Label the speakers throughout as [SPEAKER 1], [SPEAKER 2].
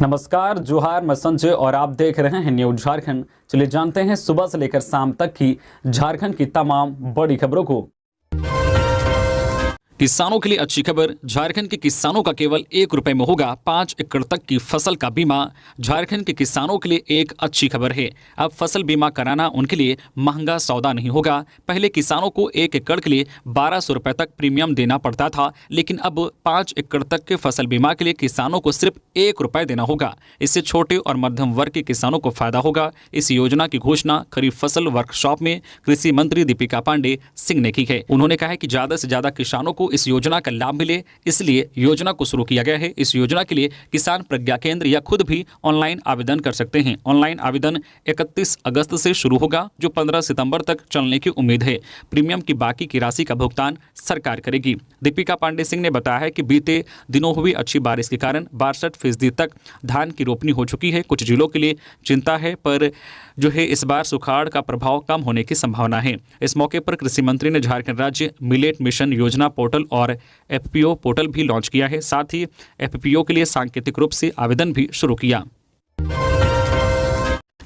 [SPEAKER 1] नमस्कार, जोहार, मैं संजय और आप देख रहे हैं न्यूज झारखंड। चलिए जानते हैं सुबह से लेकर शाम तक की झारखंड की तमाम बड़ी खबरों को। किसानों के लिए अच्छी खबर। झारखंड के किसानों का केवल 1 रुपए में होगा 5 एकड़ तक की फसल का बीमा। झारखंड के किसानों के लिए एक अच्छी खबर है। अब फसल बीमा कराना उनके लिए महंगा सौदा नहीं होगा। पहले किसानों को 1 एकड़ के लिए 1200 रुपए तक प्रीमियम देना पड़ता था, लेकिन अब 5 एकड़ तक के फसल बीमा के लिए किसानों को सिर्फ 1 रुपए देना होगा। इससे छोटे और मध्यम वर्ग के किसानों को फायदा होगा। इस योजना की घोषणा खरीफ फसल वर्कशॉप में कृषि मंत्री दीपिका पांडे सिंह ने की है। उन्होंने कहा है कि ज्यादा से ज्यादा किसानों को इस योजना का लाभ मिले, इसलिए योजना को शुरू किया गया है। इस योजना के लिए किसान प्रज्ञा केंद्र या खुद भी ऑनलाइन आवेदन कर सकते हैं। ऑनलाइन आवेदन 31 अगस्त से शुरू होगा, जो 15 सितंबर तक चलने की उम्मीद है। प्रीमियम की बाकी की राशि का भुगतान सरकार करेगी। दीपिका पांडे सिंह ने बताया है कि बीते दिनों हुई अच्छी बारिश के कारण 62% तक धान की रोपनी हो चुकी है। कुछ जिलों के लिए चिंता है, पर जो है इस बार सुखाड़ का प्रभाव कम होने की संभावना है। इस मौके पर कृषि मंत्री ने झारखंड राज्य मिलेट मिशन योजना पोर्टल और एफपीओ पोर्टल भी लॉन्च किया है। साथ ही एफपीओ के लिए सांकेतिक रूप से आवेदन भी शुरू किया।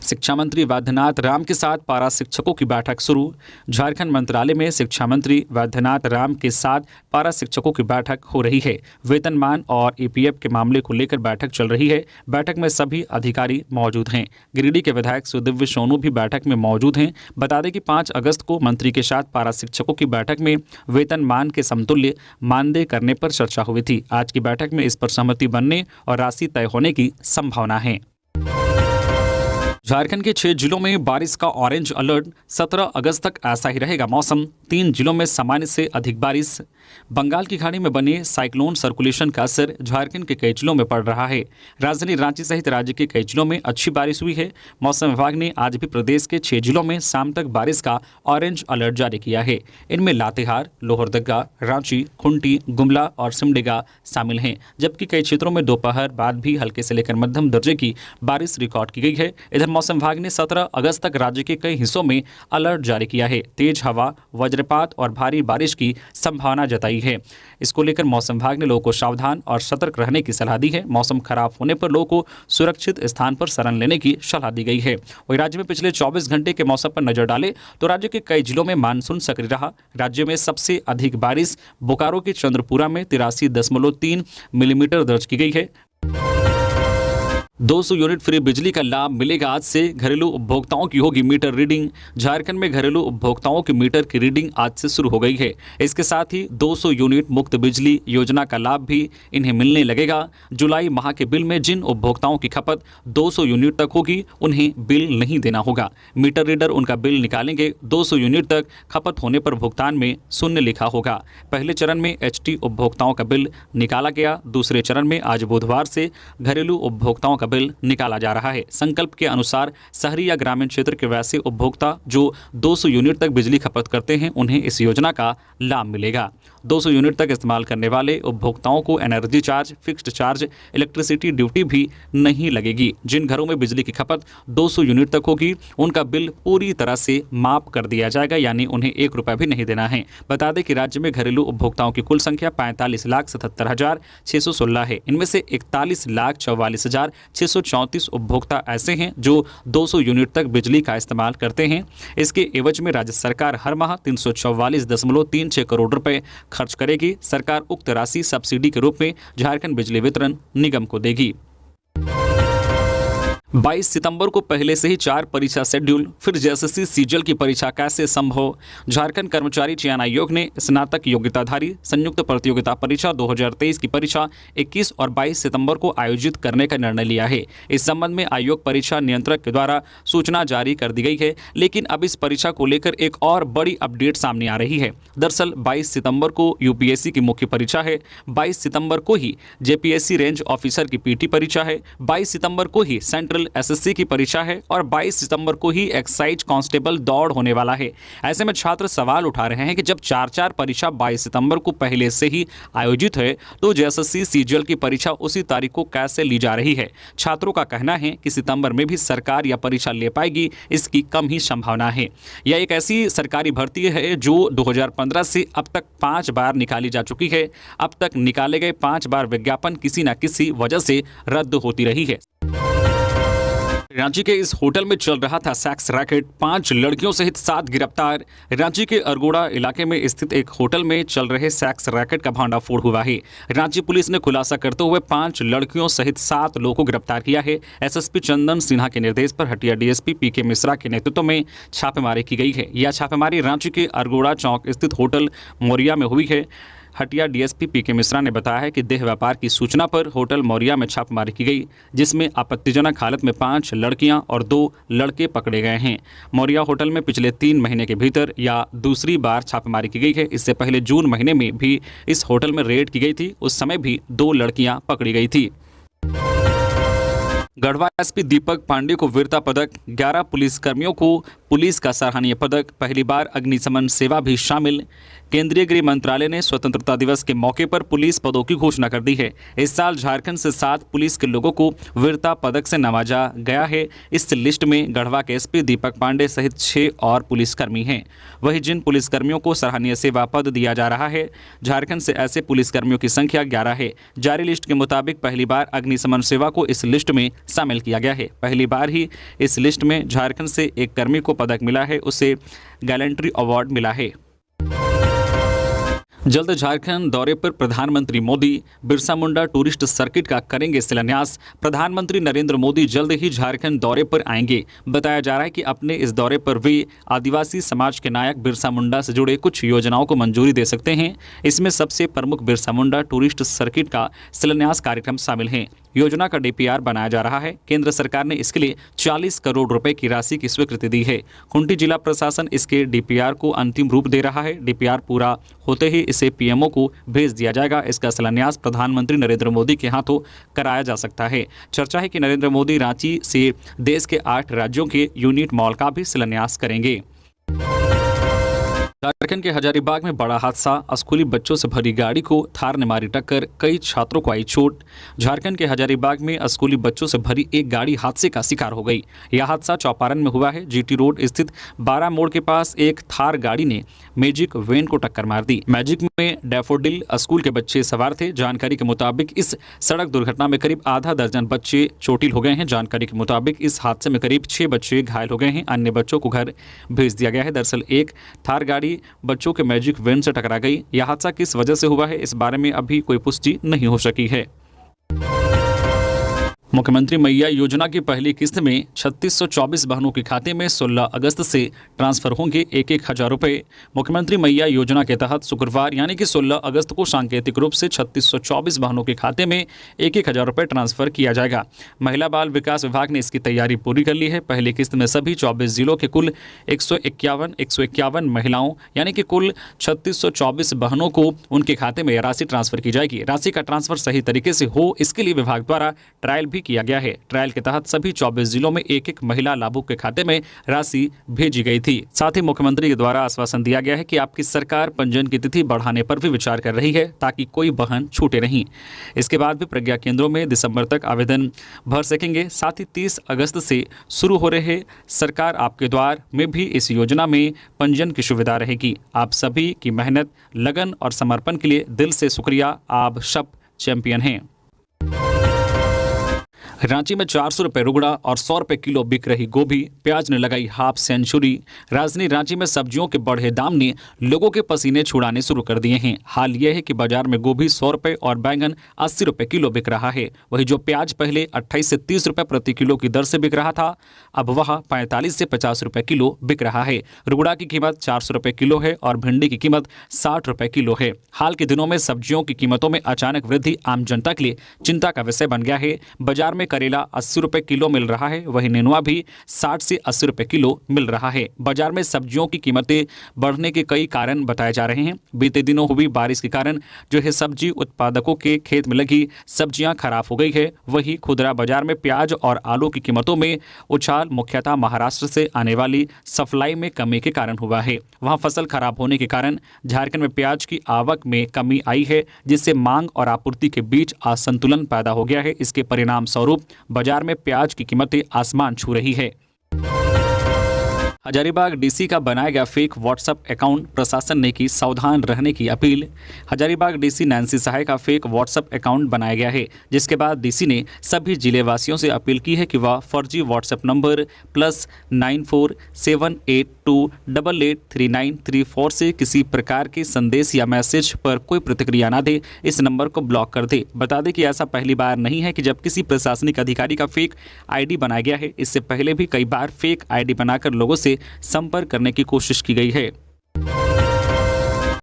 [SPEAKER 1] शिक्षा मंत्री वैद्यनाथ राम के साथ पारा शिक्षकों की बैठक शुरू। झारखंड मंत्रालय में शिक्षा मंत्री वैद्यनाथ राम के साथ पारा शिक्षकों की बैठक हो रही है। वेतनमान और ईपीएफ के मामले को लेकर बैठक चल रही है। बैठक में सभी अधिकारी मौजूद हैं। गिरिडीह के विधायक सुदिव्य सोनू भी बैठक में मौजूद हैं। बता दें कि 5 अगस्त को मंत्री के साथ पारा शिक्षकों की बैठक में वेतनमान के समतुल्य मानदेय करने पर चर्चा हुई थी। आज की बैठक में इस पर सहमति बनने और राशि तय होने की संभावना है। झारखंड के 6 जिलों में बारिश का ऑरेंज अलर्ट। 17 अगस्त तक ऐसा ही रहेगा मौसम। 3 जिलों में सामान्य से अधिक बारिश। बंगाल की खाड़ी में बने साइक्लोन सर्कुलेशन का असर झारखंड के कई जिलों में पड़ रहा है। राजधानी रांची सहित राज्य के कई जिलों में अच्छी बारिश हुई है। मौसम विभाग ने आज भी प्रदेश के 6 जिलों में शाम तक बारिश का ऑरेंज अलर्ट जारी किया है। इनमें लातेहार, लोहरदगा, रांची, खुंटी, गुमला और सिमडेगा शामिल हैं, जबकि कई क्षेत्रों में दोपहर बाद भी हल्के से लेकर मध्यम दर्जे की बारिश रिकॉर्ड की गई है। इधर मौसम विभाग ने 17 अगस्त तक राज्य के कई हिस्सों में अलर्ट जारी किया है। तेज हवा, वज्रपात और भारी बारिश की संभावना जताई है। इसको लेकर मौसम विभाग ने लोगों को सावधान और सतर्क रहने की सलाह दी है। मौसम खराब होने पर लोगों को सुरक्षित स्थान पर शरण लेने की सलाह दी गई है। वहीं राज्य में पिछले 24 घंटे के मौसम पर नजर डालें तो राज्य के कई जिलों में मानसून सक्रिय रहा। राज्य में सबसे अधिक बारिश बोकारो के चंद्रपुरा में 83.3 मिलीमीटर दर्ज की गई है। 200 यूनिट फ्री बिजली का लाभ मिलेगा। आज से घरेलू उपभोक्ताओं की होगी मीटर रीडिंग। झारखंड में घरेलू उपभोक्ताओं की मीटर की रीडिंग आज से शुरू हो गई है। इसके साथ ही 200 यूनिट मुक्त बिजली योजना का लाभ भी इन्हें मिलने लगेगा। जुलाई माह के बिल में जिन उपभोक्ताओं की खपत 200 यूनिट तक होगी, उन्हें बिल नहीं देना होगा। मीटर रीडर उनका बिल निकालेंगे। 200 यूनिट तक खपत होने पर भुगतान में शून्य लिखा होगा। पहले चरण में एचटी उपभोक्ताओं का बिल निकाला गया। दूसरे चरण में आज बुधवार से घरेलू उपभोक्ताओं का बिल निकाला जा रहा है। संकल्प के अनुसार शहरी या ग्रामीण क्षेत्र के वैसे उपभोक्ता जो 200 यूनिट तक बिजली खपत करते हैं, उन्हें इस योजना का लाभ मिलेगा। 200 यूनिट तक इस्तेमाल करने वाले उपभोक्ताओं को energy charge, fixed charge, electricity duty भी नहीं लगेगी। जिन घरों में बिजली की खपत 200 यूनिट तक होगी, उनका बिल पूरी तरह से माफ कर दिया जाएगा, यानी उन्हें 1 रुपया भी नहीं देना है। बता दें कि राज्य में घरेलू उपभोक्ताओं की कुल संख्या 45,77,616 है। इनमें से 41,44,634 उपभोक्ता ऐसे हैं जो 200 यूनिट तक बिजली का इस्तेमाल करते हैं। इसके एवज में राज्य सरकार हर माह 344.36 करोड़ रुपए खर्च करेगी। सरकार उक्त राशि सब्सिडी के रूप में झारखंड बिजली वितरण निगम को देगी। 22 सितंबर को पहले से ही 4 परीक्षा शेड्यूल। फिर जेएसएससी सीजीएल की परीक्षा कैसे संभव। झारखंड कर्मचारी चयन आयोग ने स्नातक योग्यताधारी संयुक्त प्रतियोगिता परीक्षा 2023 की परीक्षा 21 और 22 सितंबर को आयोजित करने का निर्णय लिया है। इस संबंध में आयोग परीक्षा नियंत्रक के द्वारा सूचना जारी कर दी गई है, लेकिन अब इस परीक्षा को लेकर एक और बड़ी अपडेट सामने आ रही है। दरअसल 22 सितंबर को यूपीएससी की मुख्य परीक्षा है। 22 सितंबर को ही जेपीएससी रेंज ऑफिसर की पीटी परीक्षा है। 22 सितंबर को ही सेंट्रल जनरल एसएससी की परीक्षा है और 22 सितंबर को ही एक्साइज कांस्टेबल दौड़ होने वाला है। ऐसे में छात्र सवाल उठा रहे हैं कि जब 4 परीक्षा 22 सितंबर को पहले से ही आयोजित है तो जेएसएससी सीजीएल की परीक्षा उसी तारीख को कैसे ली जा रही है। छात्रों का कहना है कि सितंबर में भी सरकार यह परीक्षा ले पाएगी, इसकी कम ही संभावना है। यह एक ऐसी सरकारी भर्ती है जो 2015 से अब तक 5 बार निकाली जा चुकी है। अब तक निकाले गए 5 बार विज्ञापन किसी न किसी वजह से रद्द होती रही है। रांची के इस होटल में चल रहा था सेक्स रैकेट, 5 लड़कियों सहित 7 गिरफ्तार। रांची के अरगोड़ा इलाके में स्थित एक होटल में चल रहे सेक्स रैकेट का भांडाफोड़ हुआ है। रांची पुलिस ने खुलासा करते हुए 5 लड़कियों सहित 7 लोगों को गिरफ्तार किया है। एसएसपी चंदन सिन्हा के निर्देश पर हटिया डीएसपी पीके मिश्रा के नेतृत्व में छापेमारी की गई है। यह छापेमारी रांची के अरगोड़ा चौक स्थित होटल मौरिया में हुई है। हटिया डीएसपी पीके मिश्रा ने बताया है कि देह व्यापार की सूचना पर होटल मौरिया में छापेमारी की गई, जिसमें आपत्तिजनक हालत में 5 लड़कियां और 2 लड़के पकड़े गए हैं। मौरिया होटल में पिछले 3 महीने के भीतर या दूसरी बार छापेमारी की गई है। इससे पहले जून महीने में भी इस होटल में रेड की गई थी, उस समय भी 2 लड़कियां पकड़ी गई थी। गढ़वा एसपी दीपक पांडे को वीरता पदक, 11 पुलिसकर्मियों को पुलिस का सराहनीय पदक, पहली बार अग्निशमन सेवा भी शामिल। केंद्रीय गृह मंत्रालय ने स्वतंत्रता दिवस के मौके पर पुलिस पदों की घोषणा कर दी है। इस साल झारखंड से 7 पुलिस के लोगों को वीरता पदक से नवाजा गया है। इस लिस्ट में गढ़वा के एसपी दीपक पांडे सहित 6 और पुलिसकर्मी हैं। वहीं जिन पुलिसकर्मियों को सराहनीय सेवा पद दिया जा रहा है, झारखंड से ऐसे पुलिसकर्मियों की संख्या 11 है। जारी लिस्ट के मुताबिक पहली बार अग्निशमन सेवा को इस लिस्ट में शामिल किया गया है। पहली बार ही इस लिस्ट में झारखंड से एक कर्मी को पदक मिला है, उसे गैलेंट्री अवार्ड मिला है। जल्द झारखंड दौरे पर प्रधानमंत्री मोदी, बिरसा मुंडा टूरिस्ट सर्किट का करेंगे शिलान्यास। प्रधानमंत्री नरेंद्र मोदी जल्द ही झारखंड दौरे पर आएंगे। बताया जा रहा है कि अपने इस दौरे पर वे आदिवासी समाज के नायक बिरसा मुंडा से जुड़े कुछ योजनाओं को मंजूरी दे सकते हैं। इसमें सबसे प्रमुख बिरसा मुंडा टूरिस्ट सर्किट का शिलान्यास कार्यक्रम शामिल है। योजना का डीपीआर बनाया जा रहा है। केंद्र सरकार ने इसके लिए 40 करोड़ रुपए की राशि की स्वीकृति दी है। खूंटी जिला प्रशासन इसके डीपीआर को अंतिम रूप दे रहा है। डीपीआर पूरा होते ही इसे पीएमओ को भेज दिया जाएगा। इसका शिलान्यास प्रधानमंत्री नरेंद्र मोदी के हाथों कराया जा सकता है। चर्चा है कि नरेंद्र मोदी रांची से देश के 8 राज्यों के यूनिट मॉल का भी शिलान्यास करेंगे। झारखंड के हजारीबाग में बड़ा हादसा, स्कूली बच्चों से भरी गाड़ी को थार ने मारी टक्कर, कई छात्रों को आई चोट। झारखंड के हजारीबाग में स्कूली बच्चों से भरी एक गाड़ी हादसे का शिकार हो गई। यह हादसा चौपारण में हुआ है। जीटी रोड स्थित 12 मोड़ के पास एक थार गाड़ी ने मैजिक वैन को टक्कर मार दी। मैजिक में डैफोडिल स्कूल के बच्चे सवार थे। जानकारी के मुताबिक इस सड़क दुर्घटना में करीब आधा दर्जन बच्चे चोटिल हो गए हैं। जानकारी के मुताबिक इस हादसे में करीब 6 बच्चे घायल हो गए हैं। अन्य बच्चों को घर भेज दिया गया है। दरअसल एक थार गाड़ी बच्चों के मैजिक वैन से टकरा गई। यह हादसा किस वजह से हुआ है, इस बारे में अभी कोई पुष्टि नहीं हो सकी है। मुख्यमंत्री मैया योजना की पहली किस्त में 3624 बहनों के खाते में 16 अगस्त से ट्रांसफर होंगे 1,000 रुपये। मुख्यमंत्री मैया योजना के तहत शुक्रवार यानी कि 16 अगस्त को सांकेतिक रूप से 3624 बहनों के खाते में 1,000 रुपये ट्रांसफर किया जाएगा। महिला बाल विकास विभाग ने इसकी तैयारी पूरी कर ली है। पहली किस्त में सभी 24 जिलों के कुल 151 महिलाओं यानी कि कुल 3624 बहनों को उनके खाते में राशि ट्रांसफर की जाएगी। राशि का ट्रांसफर सही तरीके से हो, इसके लिए विभाग द्वारा ट्रायल भी किया गया है। ट्रायल के तहत सभी 24 जिलों में एक महिला लाभुक के खाते में राशि भेजी गई थी। साथ ही मुख्यमंत्री के द्वारा आश्वासन दिया गया है कि आपकी सरकार पंजीयन की तिथि बढ़ाने पर भी विचार कर रही है ताकि कोई बहन छूटे नहीं। इसके बाद भी प्रज्ञा केंद्रों में दिसंबर तक आवेदन भर सकेंगे। साथ ही 30 अगस्त से शुरू हो रहे सरकार आपके द्वार में भी इस योजना में पंजीयन की सुविधा रहेगी। आप सभी की मेहनत, लगन और समर्पण के लिए दिल से शुक्रिया। आप सब चैंपियन हैं। रांची में 400 रुपये रुगड़ा और 100 रुपये किलो बिक रही गोभी, प्याज ने लगाई हाफ सेंचुरी। राजधानी रांची में सब्जियों के बढ़े दाम ने लोगों के पसीने छुड़ाने शुरू कर दिए हैं। हाल यह है कि बाजार में गोभी 100 रुपये और बैंगन 80 रुपये किलो बिक रहा है। वहीं जो प्याज पहले 28 से 30 रुपये प्रति किलो की दर से बिक रहा था, अब वह 45 से 50 रुपये किलो बिक रहा है। रुगड़ा की कीमत 400 रुपये किलो है और भिंडी की कीमत 60 रुपये किलो है। हाल के दिनों में सब्जियों की कीमतों में अचानक वृद्धि आम जनता के लिए चिंता का विषय बन गया है। बाजार में करेला 80 रुपये किलो मिल रहा है, वहीं नेनुआ भी 60 से 80 रुपये किलो मिल रहा है। बाजार में सब्जियों की कीमतें बढ़ने के कई कारण बताए जा रहे हैं। बीते दिनों हुई बारिश के कारण जो है सब्जी उत्पादकों के खेत में लगी सब्जियां खराब हो गई है। वहीं खुदरा बाजार में प्याज और आलू की कीमतों में उछाल मुख्यतः महाराष्ट्र से आने वाली सप्लाई में कमी के कारण हुआ है। वहां फसल खराब होने के कारण झारखंड में प्याज की आवक में कमी आई है, जिससे मांग और आपूर्ति के बीच असंतुलन पैदा हो गया है। इसके परिणाम स्वरूप बाजार में प्याज की कीमतें आसमान छू रही है। हजारीबाग डीसी का बनाया गया फेक व्हाट्सएप अकाउंट, प्रशासन ने की सावधान रहने की अपील। हजारीबाग डीसी नैन्सी सहाय का फेक व्हाट्सएप अकाउंट बनाया गया है, जिसके बाद डीसी ने सभी जिलेवासियों से अपील की है कि वह फर्जी व्हाट्सएप नंबर +9478288393 से किसी प्रकार के संदेश या मैसेज पर कोई प्रतिक्रिया न दे, इस नंबर को ब्लॉक कर दे। बता दें कि ऐसा पहली बार नहीं है कि जब किसी प्रशासनिक अधिकारी का फेक आईडी बनाया गया है। इससे पहले भी कई बार फेक आईडी बनाकर लोगों से संपर्क करने की कोशिश की गई है।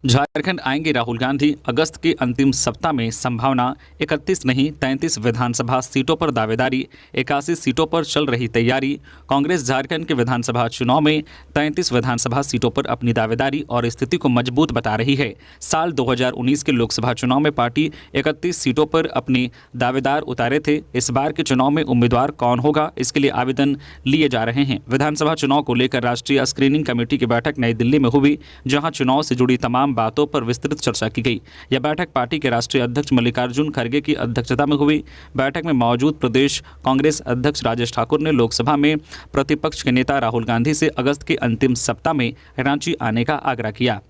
[SPEAKER 1] झारखंड आएंगे राहुल गांधी, अगस्त के अंतिम सप्ताह में संभावना। 31 नहीं 33 विधानसभा सीटों पर दावेदारी, 81 सीटों पर चल रही तैयारी। कांग्रेस झारखंड के विधानसभा चुनाव में 33 विधानसभा सीटों पर अपनी दावेदारी और स्थिति को मजबूत बता रही है। साल 2019 के लोकसभा चुनाव में पार्टी 31 सीटों पर अपनी दावेदार उतारे थे। इस बार के चुनाव में उम्मीदवार कौन होगा, इसके लिए आवेदन लिए जा रहे हैं। विधानसभा चुनाव को लेकर राष्ट्रीय स्क्रीनिंग कमेटी की बैठक नई दिल्ली में हुई, जहां चुनाव से जुड़ी तमाम बातों पर विस्तृत चर्चा की गई। यह बैठक पार्टी के राष्ट्रीय अध्यक्ष मल्लिकार्जुन खड़गे की अध्यक्षता में हुई। बैठक में मौजूद प्रदेश कांग्रेस अध्यक्ष राजेश ठाकुर ने लोकसभा में प्रतिपक्ष के नेता राहुल गांधी से अगस्त के अंतिम सप्ताह में रांची आने का आग्रह किया।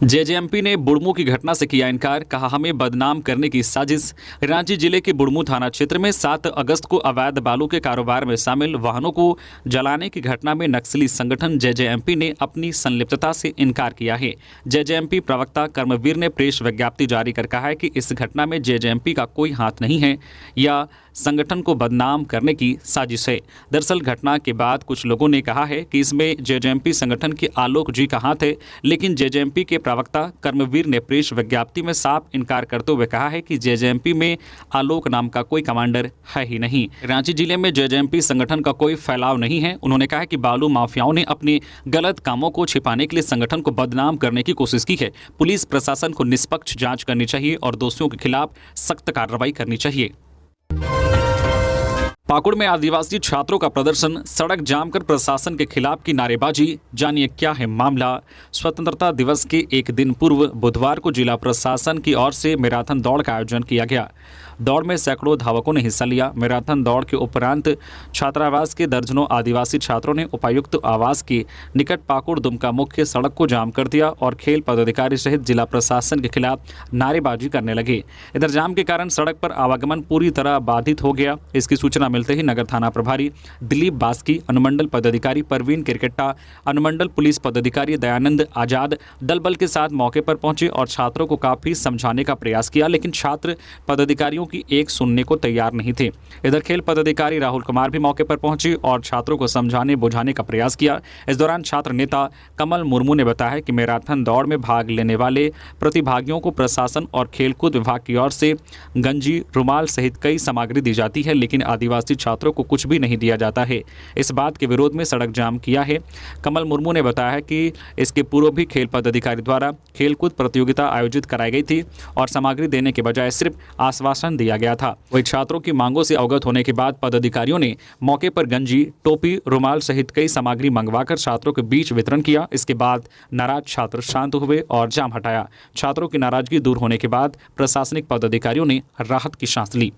[SPEAKER 1] जेजेएमपी ने बुढ़मू की घटना से किया इनकार, कहा हमें बदनाम करने की साजिश। रांची जिले के बुढ़मू थाना क्षेत्र में 7 अगस्त को अवैध बालू के कारोबार में शामिल वाहनों को जलाने की घटना में नक्सली संगठन जेजेएमपी ने अपनी संलिप्तता से इनकार किया है। जेजेएमपी प्रवक्ता कर्मवीर ने प्रेस विज्ञप्ति जारी कर कहा है कि इस घटना में जेजेएमपी का कोई हाथ नहीं है या संगठन को बदनाम करने की साजिश है। दरअसल घटना के बाद कुछ लोगों ने कहा है कि इसमें जेजेएमपी संगठन के आलोक जी का हाथ है, लेकिन जेजेएमपी के प्रवक्ता कर्मवीर ने प्रेस विज्ञप्ति में साफ इनकार करते हुए कहा है कि जेजेएमपी में आलोक नाम का कोई कमांडर है ही नहीं। रांची जिले में जेजेएमपी संगठन का कोई फैलाव नहीं है। उन्होंने कहा कि बालू माफियाओं ने अपने गलत कामों को छिपाने के लिए संगठन को बदनाम करने की कोशिश की है। पुलिस प्रशासन को निष्पक्ष जांच करनी चाहिए और दोषियों के खिलाफ सख्त कार्रवाई करनी चाहिए। पाकुड़ में आदिवासी छात्रों का प्रदर्शन, सड़क जाम कर प्रशासन के खिलाफ की नारेबाजी। जानिए क्या है मामला। स्वतंत्रता दिवस के एक दिन पूर्व बुधवार को जिला प्रशासन की ओर से मैराथन दौड़ का आयोजन किया गया। दौड़ में सैकड़ों धावकों ने हिस्सा लिया। मैराथन दौड़ के उपरांत छात्रावास के दर्जनों आदिवासी छात्रों ने उपायुक्त आवास के निकट पाकुड़ दुमका मुख्य सड़क को जाम कर दिया और खेल पदाधिकारी सहित जिला प्रशासन के खिलाफ नारेबाजी करने लगे। इधर जाम के कारण सड़क पर आवागमन पूरी तरह बाधित हो गया। इसकी सूचना मिलते ही नगर थाना प्रभारी दिलीप बास्की, अनुमंडल पदाधिकारी परवीन किरकेट्टा, अनुमंडल पुलिस पदाधिकारी दयानंद आजाद दल बल के साथ मौके पर पहुंचे और छात्रों को काफी समझाने का प्रयास किया, लेकिन छात्र पदाधिकारियों की एक सुनने को तैयार नहीं थे। इधर खेल पदाधिकारी राहुल कुमार भी मौके पर पहुंचे और छात्रों को समझाने बुझाने का प्रयास किया। इस दौरान छात्र नेता कमल मुर्मू ने बताया कि मैराथन दौड़ में भाग लेने वाले प्रतिभागियों को प्रशासन और खेलकूद विभाग की ओर से गंजी, रुमाल सहित कई सामग्री दी जाती है, लेकिन आदिवासी छात्रों को कुछ भी नहीं दिया जाता है। इस बात के विरोध में सड़क जाम किया है। कमल मुर्मू ने बताया कि इसके पूर्व भी खेल पदाधिकारी द्वारा खेलकूद प्रतियोगिता आयोजित कराई गई थी और सामग्री देने के बजाय सिर्फ आश्वासन दिया गया था। वही छात्रों की मांगों से अवगत होने के बाद पदाधिकारियों ने मौके पर गंजी, टोपी, रुमाल सहित कई सामग्री मंगवाकर छात्रों के बीच वितरण किया। इसके बाद नाराज छात्र शांत हुए और जाम हटाया। छात्रों की नाराजगी दूर होने के बाद प्रशासनिक पदाधिकारियों ने राहत की सांस ली।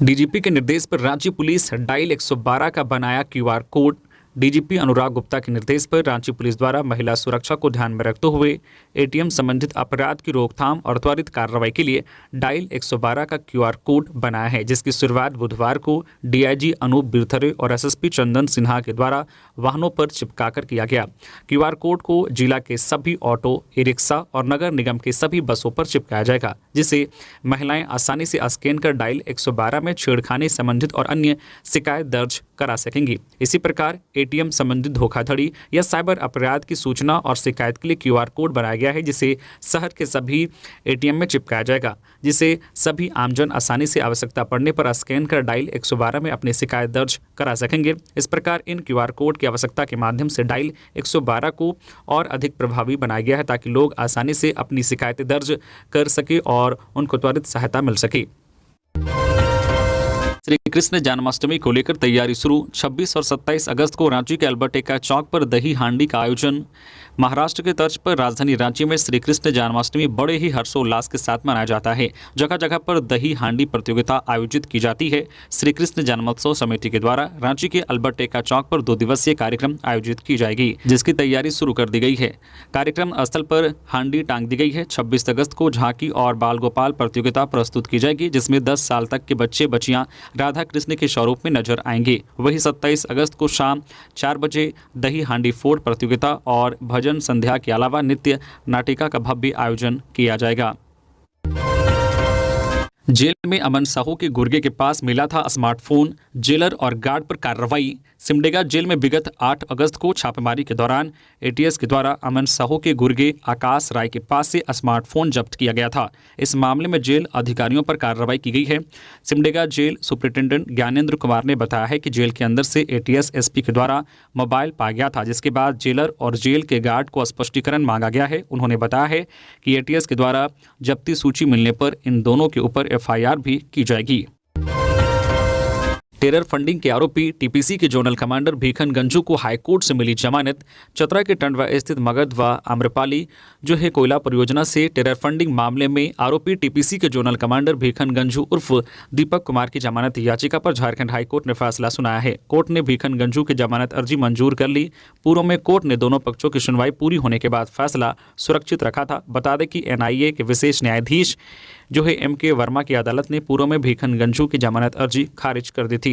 [SPEAKER 1] डीजीपी के निर्देश पर रांची पुलिस डायल 112 का बनाया QR code. DGP Anurag Gupta के निर्देश पर रांची पुलिस द्वारा महिला सुरक्षा को ध्यान में रखते हुए एटीएम संबंधित अपराध की रोकथाम और त्वरित कार्रवाई के लिए डायल 112 का क्यूआर कोड बनाया है, जिसकी शुरुआत बुधवार को डीआईजी अनूप बिरथरे और एसएसपी चंदन सिन्हा के द्वारा वाहनों पर चिपकाकर किया गया। क्यूआर कोड को जिला के सभी ऑटो, ई रिक्शा और नगर निगम के सभी बसों पर चिपकाया जाएगा, जिससे महिलाएं आसानी से स्कैन कर डायल 112 में छेड़खानी संबंधित और अन्य शिकायत दर्ज करा सकेंगे। इसी प्रकार एटीएम संबंधित धोखाधड़ी या साइबर अपराध की सूचना और शिकायत के लिए क्यूआर कोड बनाया गया है, जिसे शहर के सभी एटीएम में चिपकाया जाएगा, जिसे सभी आमजन आसानी से आवश्यकता पड़ने पर स्कैन कर डायल 112 में अपनी शिकायत दर्ज करा सकेंगे। इस प्रकार इन क्यूआर कोड की आवश्यकता के माध्यम से डायल 112 को और अधिक प्रभावी बनाया गया है, ताकि लोग आसानी से अपनी शिकायतें दर्ज कर सके और उनको त्वरित सहायता मिल सके। श्री कृष्ण जन्माष्टमी को लेकर तैयारी शुरू। 26 और 27 अगस्त को रांची के अल्बर्ट एक्का चौक पर दही हांडी का आयोजन। महाराष्ट्र के तर्ज पर राजधानी रांची में श्री कृष्ण जन्माष्टमी बड़े ही हर्षोल्लास के साथ मनाया जाता है। जगह जगह पर दही हांडी प्रतियोगिता आयोजित की जाती है। श्री कृष्ण जन्मोत्सव समिति के द्वारा रांची के अल्बर्ट एक्का चौक पर 2 दिवसीय कार्यक्रम आयोजित की जाएगी, जिसकी तैयारी शुरू कर दी गई है। कार्यक्रम स्थल पर हांडी टांग दी गई है। 26 अगस्त को झांकी और बाल गोपाल प्रतियोगिता प्रस्तुत की जाएगी, जिसमें 10 साल तक के बच्चे बच्चियां राधा कृष्ण के स्वरूप में नजर आएंगे। वहीं 27 अगस्त को शाम 4 बजे दही हांडी फोड़ प्रतियोगिता और भजन संध्या के अलावा नृत्य नाटिका का भव्य आयोजन किया जाएगा। जेल में अमन साहू के गुर्गे के पास मिला था स्मार्टफोन। जेलर और गार्ड पर कार्रवाई। सिमडेगा जेल में विगत 8 अगस्त को छापेमारी के दौरान एटीएस के द्वारा अमन साहू के गुर्गे आकाश राय के पास से स्मार्टफोन जब्त किया गया था। इस मामले में जेल अधिकारियों पर कार्रवाई की गई है। सिमडेगा जेल सुपरिटेंडेंट ज्ञानेंद्र कुमार ने बताया है कि जेल के अंदर से एटीएस एसपी के द्वारा मोबाइल पाया गया था, जिसके बाद जेलर और जेल के गार्ड को स्पष्टीकरण मांगा गया है। उन्होंने बताया है कि एटीएस के द्वारा जब्ती सूची मिलने पर इन दोनों के ऊपर एफआईआर भी की जाएगी। टेरर फंडिंग के आरोपी टीपीसी के जोनल कमांडर भीखन गंजू को हाईकोर्ट से मिली जमानत। चतरा के टंडवा स्थित मगध व आम्रपाली जो है कोयला परियोजना से टेरर फंडिंग मामले में आरोपी टीपीसी के जोनल कमांडर भीखन गंजू उर्फ दीपक कुमार की जमानत याचिका पर झारखंड हाईकोर्ट ने फैसला सुनाया है। कोर्ट ने भीखन गंजू की जमानत अर्जी मंजूर कर ली। पूर्व में कोर्ट ने दोनों पक्षों की सुनवाई पूरी होने के बाद फैसला सुरक्षित रखा था। बता दें कि एनआईए के विशेष न्यायाधीश जो है एम के वर्मा की अदालत ने पूर्व में भीखन गंजू की जमानत अर्जी खारिज कर दी थी।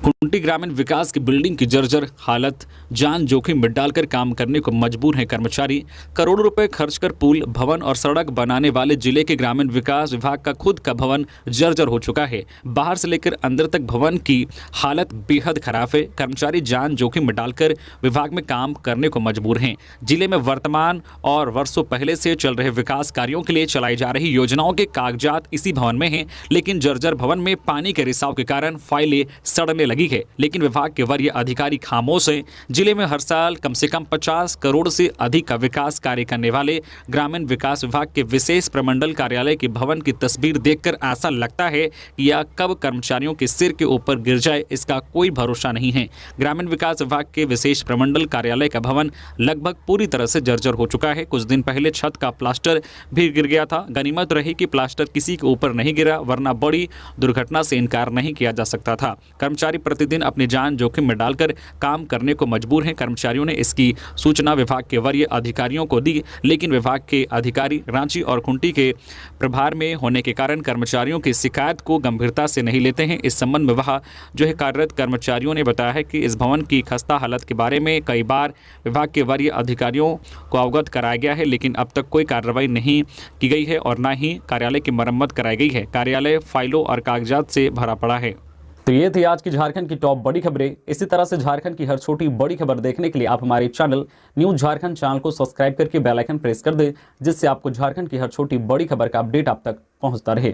[SPEAKER 1] कुंटी ग्रामीण विकास की बिल्डिंग की जर्जर हालत, जान जोखिम में डालकर काम करने को मजबूर हैं कर्मचारी। करोड़ों रुपए खर्च कर पुल, भवन और सड़क बनाने वाले जिले के ग्रामीण विकास विभाग का खुद का भवन जर्जर हो चुका है। बाहर से लेकर अंदर तक भवन की हालत बेहद खराब है। कर्मचारी जान जोखिम में डालकर विभाग में काम करने को मजबूर हैं। जिले में वर्तमान और वर्षों पहले से चल रहे विकास कार्यों के लिए चलाई जा रही योजनाओं के कागजात इसी भवन में हैं, लेकिन जर्जर भवन में पानी के रिसाव के कारण फाइलें सड़ने लगी है। लेकिन विभाग के वरीय अधिकारी खामोश हैं। जिले में हर साल कम से कम 50 करोड़ से अधिक का विकास कार्य करने वाले ग्रामीण विकास विभाग के विशेष प्रमंडल कार्यालय के भवन की तस्वीर देखकर ऐसा लगता है कि यह कब कर्मचारियों के सिर के ऊपर गिर जाए, इसका कोई भरोसा नहीं है। ग्रामीण विकास विभाग के विशेष प्रमंडल कार्यालय का भवन लगभग पूरी तरह से जर्जर हो चुका है। कुछ दिन पहले छत का प्लास्टर भी गिर गया था। गनीमत रही कि प्लास्टर किसी के ऊपर नहीं गिरा, वरना बड़ी दुर्घटना से इनकार नहीं किया जा सकता था। कर्मचारी प्रतिदिन अपनी जान जोखिम में डालकर काम करने को मजबूर हैं। कर्मचारियों ने इसकी सूचना विभाग के वरीय अधिकारियों को दी, लेकिन विभाग के अधिकारी रांची और खुंटी के प्रभार में होने के कारण कर्मचारियों की शिकायत को गंभीरता से नहीं लेते हैं। इस संबंध में वह जो है कार्यरत कर्मचारियों ने बताया है कि इस भवन की खस्ता हालत के बारे में कई बार विभाग के वरीय अधिकारियों को अवगत कराया गया है, लेकिन अब तक कोई कार्रवाई नहीं की गई है और न ही कार्यालय की मरम्मत कराई गई है। कार्यालय फाइलों और कागजात से भरा पड़ा है। तो ये थी आज की झारखंड की टॉप बड़ी खबरें। इसी तरह से झारखंड की हर छोटी बड़ी खबर देखने के लिए आप हमारे चैनल न्यूज झारखंड चैनल को सब्सक्राइब करके बेल आइकन प्रेस कर दें, जिससे आपको झारखंड की हर छोटी बड़ी खबर का अपडेट आप तक पहुंचता रहे।